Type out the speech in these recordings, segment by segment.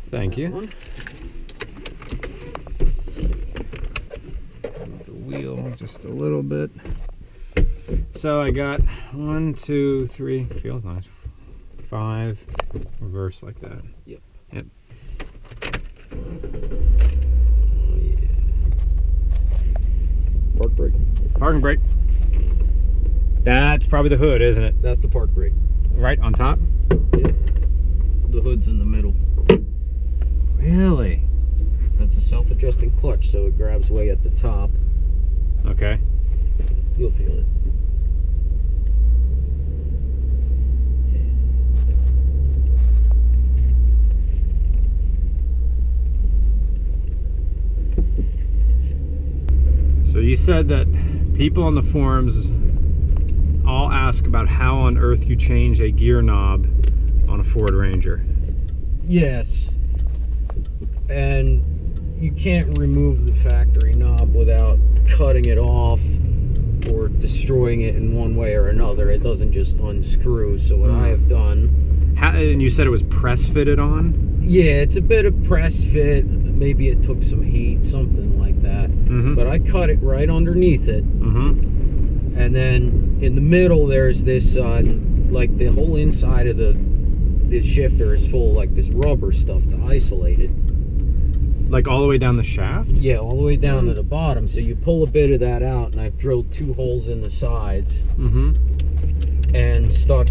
Thank you. The wheel just a little bit. So I got 1, 2, 3. Feels nice. 5. Reverse like that. Yep. Yep. Oh, yeah. Park brake. Parking brake. That's probably the hood, isn't it? That's the park brake. Right on top? Yep. The hood's in the middle. Really? That's a self-adjusting clutch, so it grabs way at the top. Okay. You'll feel it. So you said that people on the forums all ask about how on earth you change a gear knob on a Ford Ranger. Yes. And you can't remove the factory knob without cutting it off or destroying it in one way or another. It doesn't just unscrew. So what I have done... And you said it was press fitted on? Yeah, it's a bit of press fit. Maybe it took some heat, something like that. But I cut it right underneath it. And then in the middle there's this, like the whole inside of the shifter is full of like this rubber stuff to isolate it. Like all the way down the shaft? Yeah, all the way down to the bottom. So you pull a bit of that out, and I've drilled 2 holes in the sides and stuck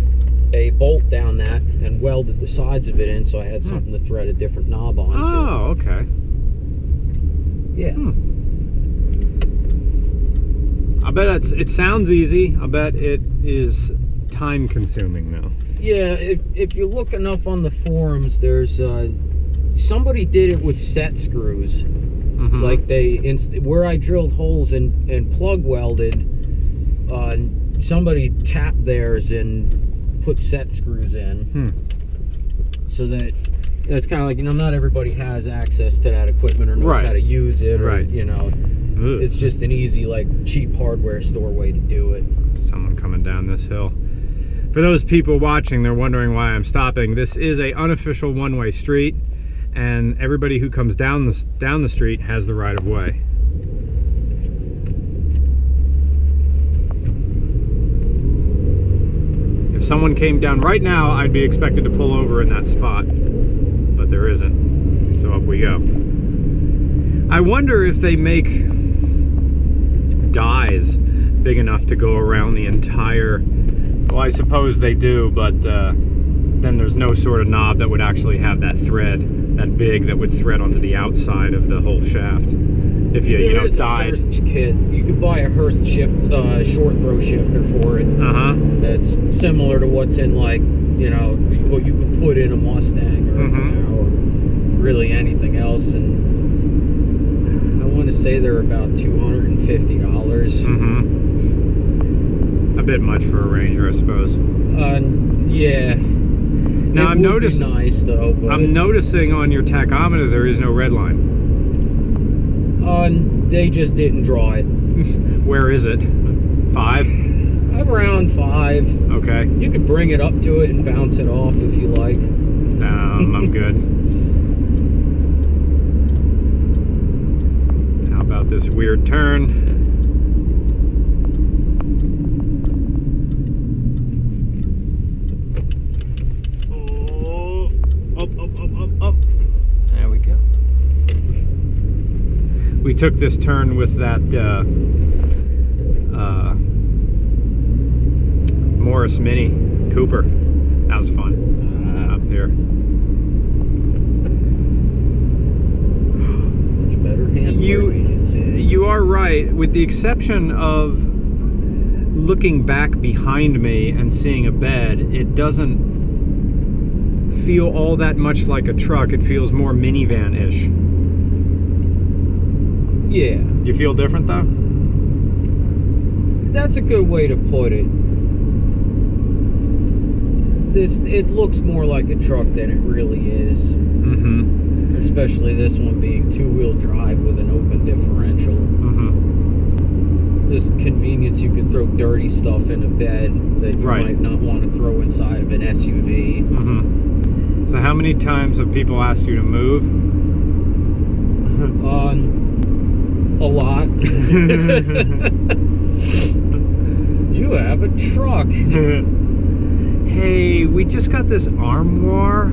a bolt down that and welded the sides of it in, so I had something to thread a different knob onto. Oh, okay. Yeah. I bet it sounds easy. I bet it is time consuming though. Yeah, if you look enough on the forums, there's somebody did it with set screws. Like where I drilled holes and plug welded, somebody tapped theirs and put set screws in. So that it's kind of like, you know, not everybody has access to that equipment or knows how to use it, or you know, it's just an easy, like, cheap hardware store way to do it. Someone coming down this hill. For those people watching, they're wondering why I'm stopping. This is a unofficial one-way street, and everybody who comes down the street has the right of way. If someone came down right now, I'd be expected to pull over in that spot, but there isn't, so up we go. I wonder if they make dies big enough to go around the entire... Well, I suppose they do, but then there's no sort of knob that would actually have that thread, that big, that would thread onto the outside of the whole shaft. If you know, died. Hurst kit. You could buy a Hurst shift, short throw shifter for it. That's similar to what's in, like, you know, what you could put in a Mustang or, you know, or really anything else. And I want to say they're about $250. A bit much for a Ranger, I suppose. Yeah. Now I'm noticing. Nice though. But I'm noticing on your tachometer there is no red line. They just didn't draw it. Where is it? 5? Around 5. Okay. You could bring it up to it and bounce it off if you like. I'm good. How about this weird turn? Up. There we go. We took this turn with that Morris Mini Cooper. That was fun. Up here. Much better hand. You are right, with the exception of looking back behind me and seeing a bed. It doesn't feel all that much like a truck. It feels more minivan-ish. Yeah. You feel different though? That's a good way to put it. It looks more like a truck than it really is. Especially this one being 2-wheel drive with an open differential. throw dirty stuff in a bed that you Right. might not want to throw inside of an SUV. So how many times have people asked you to move? A lot. You have a truck. Hey, we just got this armoire.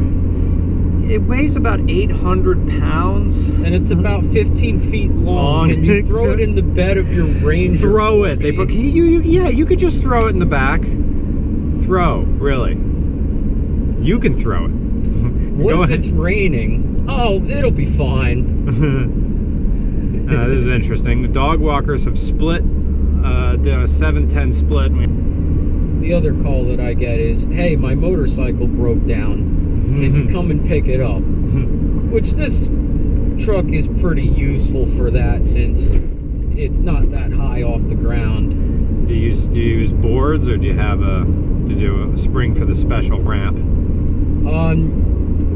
It weighs about 800 pounds. And it's about 15 feet long. Can you throw it in the bed of your Ranger? Throw it. They put. Yeah, you could just throw it in the back. Throw, really. You can throw it. What if it's raining? Oh, it'll be fine. This is interesting. The dog walkers have split. Did a 7-10 split. The other call that I get is, hey, my motorcycle broke down. Can you come and pick it up? Which this truck is pretty useful for that, since it's not that high off the ground. Do you use boards, or do you have a spring for the special ramp?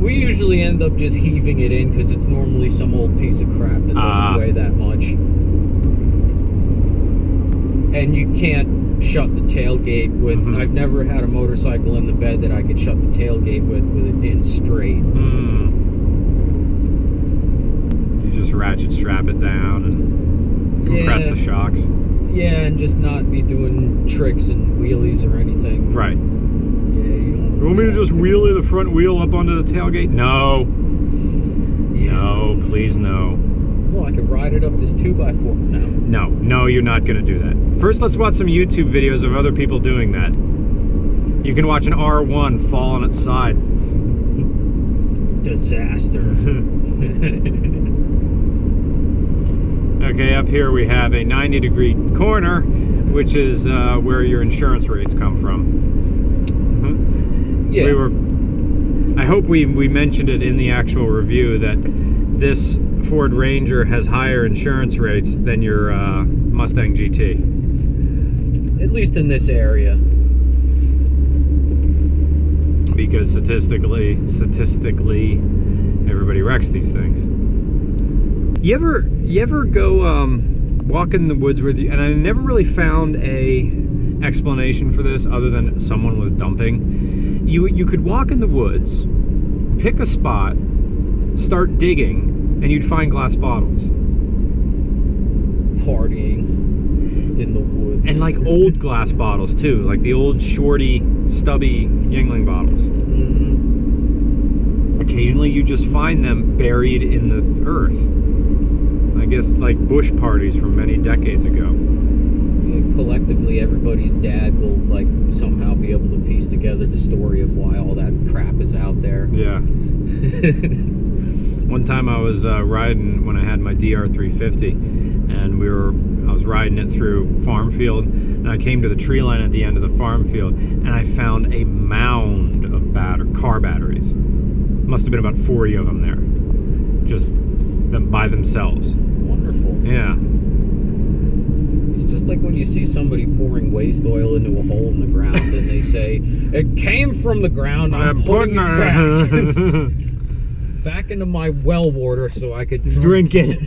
We usually end up just heaving it in because it's normally some old piece of crap that doesn't weigh that much. And you can't shut the tailgate with. I've never had a motorcycle in the bed that I could shut the tailgate with it in straight. You just ratchet strap it down and compress the shocks. Yeah, and just not be doing tricks and wheelies or anything. Right. You want me to just wheelie the front wheel up onto the tailgate? No. Yeah. No, please no. Well, I could ride it up this 2x4 now. No, you're not going to do that. First, let's watch some YouTube videos of other people doing that. You can watch an R1 fall on its side. Disaster. Okay, up here we have a 90-degree corner, which is where your insurance rates come from. Yeah. I hope we mentioned it in the actual review that this Ford Ranger has higher insurance rates than your Mustang GT. At least in this area. Because statistically, everybody wrecks these things. You ever go walk in the woods with you? And I never really found a explanation for this other than someone was dumping. You could walk in the woods, pick a spot, start digging, and you'd find glass bottles. Partying in the woods. And like old glass bottles too, like the old shorty, stubby Yingling bottles. Occasionally you just find them buried in the earth. I guess like bush parties from many decades ago. Collectively, everybody's dad will like somehow be able to piece together the story of why all that crap is out there. Yeah. One time I was riding when I had my DR350, and I was riding it through farm field, and I came to the tree line at the end of the farm field, and I found a mound of car batteries. Must have been about 40 of them there, just them by themselves. Wonderful. Yeah. It's just like when you see somebody pouring waste oil into a hole in the ground, and they say, "It came from the ground. I'm putting it back into my well water so I could drink it."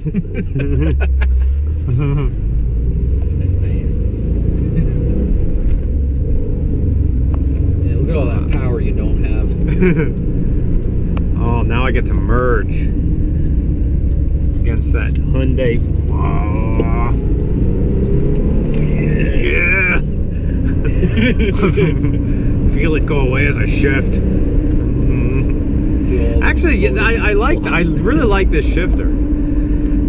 That's nasty. Yeah, look at all that power you don't have. Oh, now I get to merge against that Hyundai. Oh. Yeah. Feel it go away as I shift. Actually, yeah, I really like this shifter.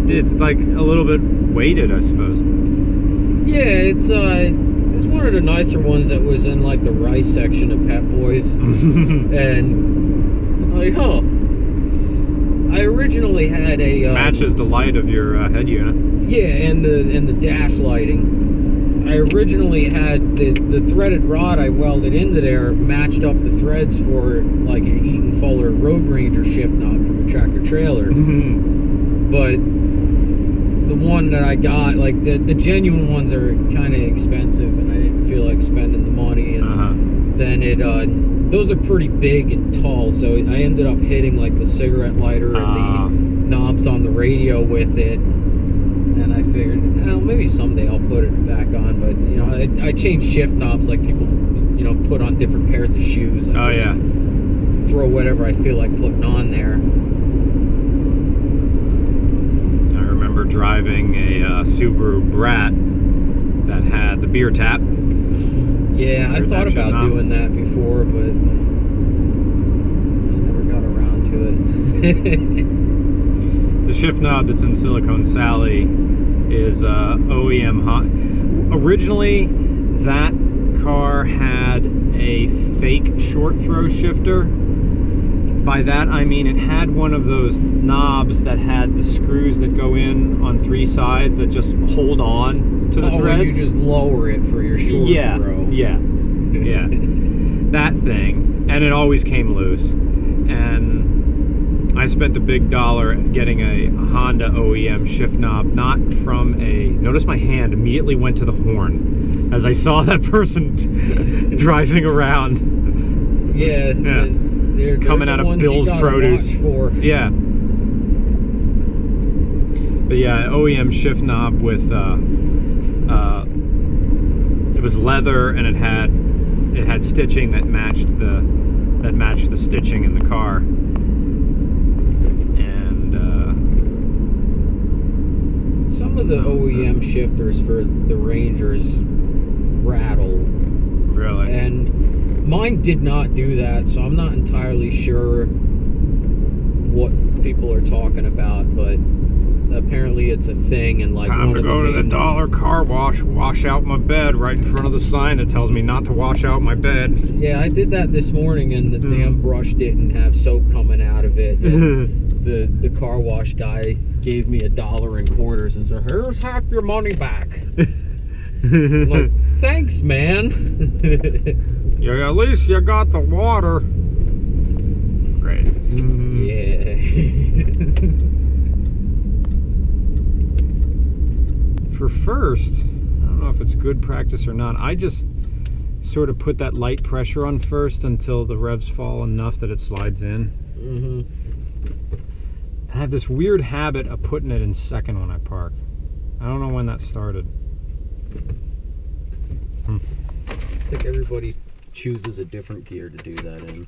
It's like a little bit weighted, I suppose. Yeah, it's one of the nicer ones that was in like the rice section of Pep Boys. And like, I originally had a matches the light of your head unit. Yeah, and the dash lighting. I originally had the threaded rod I welded into there matched up the threads for like an Eaton Fuller Road Ranger shift knob from a tractor trailer. But the one that I got, like the genuine ones are kind of expensive, and I didn't feel like spending the money. And then those are pretty big and tall, so I ended up hitting like the cigarette lighter and the knobs on the radio with it. And I figured, maybe maybe someday I'll put it back on. But you know, I change shift knobs like people, you know, put on different pairs of shoes. I just throw whatever I feel like putting on there. I remember driving a Subaru Brat that had the beer tap. Yeah, I thought about doing that before, but I never got around to it. The shift knob that's in Silicon Sally is OEM hot. Originally, that car had a fake short throw shifter. By that I mean it had one of those knobs that had the screws that go in on 3 sides that just hold on to the threads. You just lower it for your short throw. Yeah, that thing, and it always came loose. And I spent the big dollar getting a Honda OEM shift knob, not from a... Notice my hand immediately went to the horn as I saw that person driving around. Yeah. They're coming out of Bill's Produce. Yeah. But yeah, OEM shift knob with it was leather, and it had stitching that matched the stitching in the car. And some of the OEM shifters for the Rangers rattle. Really? And mine did not do that, so I'm not entirely sure what people are talking about, but apparently it's a thing. And like, time to go to the dollar car wash out my bed right in front of the sign that tells me not to wash out my bed. Yeah, I did that this morning, and the damn brush didn't have soap coming out of it. The car wash guy gave me $1.25 and said, "Here's half your money back." I'm like, thanks, man. Yeah, at least you got the water. Great. Yeah. For first, I don't know if it's good practice or not, I just sort of put that light pressure on first until the revs fall enough that it slides in. I have this weird habit of putting it in second when I park. I don't know when that started. I think everybody chooses a different gear to do that in.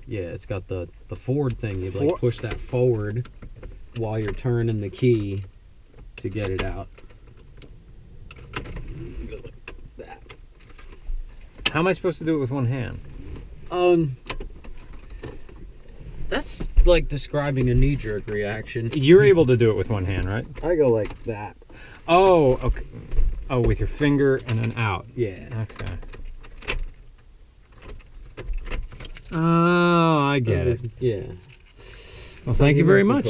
Yeah, it's got the forward thing. You like push that forward while you're turning the key to get it out. Like that. How am I supposed to do it with one hand? That's like describing a knee-jerk reaction. You're able to do it with one hand, right? I go like that. Oh, okay. Oh, with your finger and then out. Yeah. Okay. Oh, I get it. Yeah. Well, thank you very much.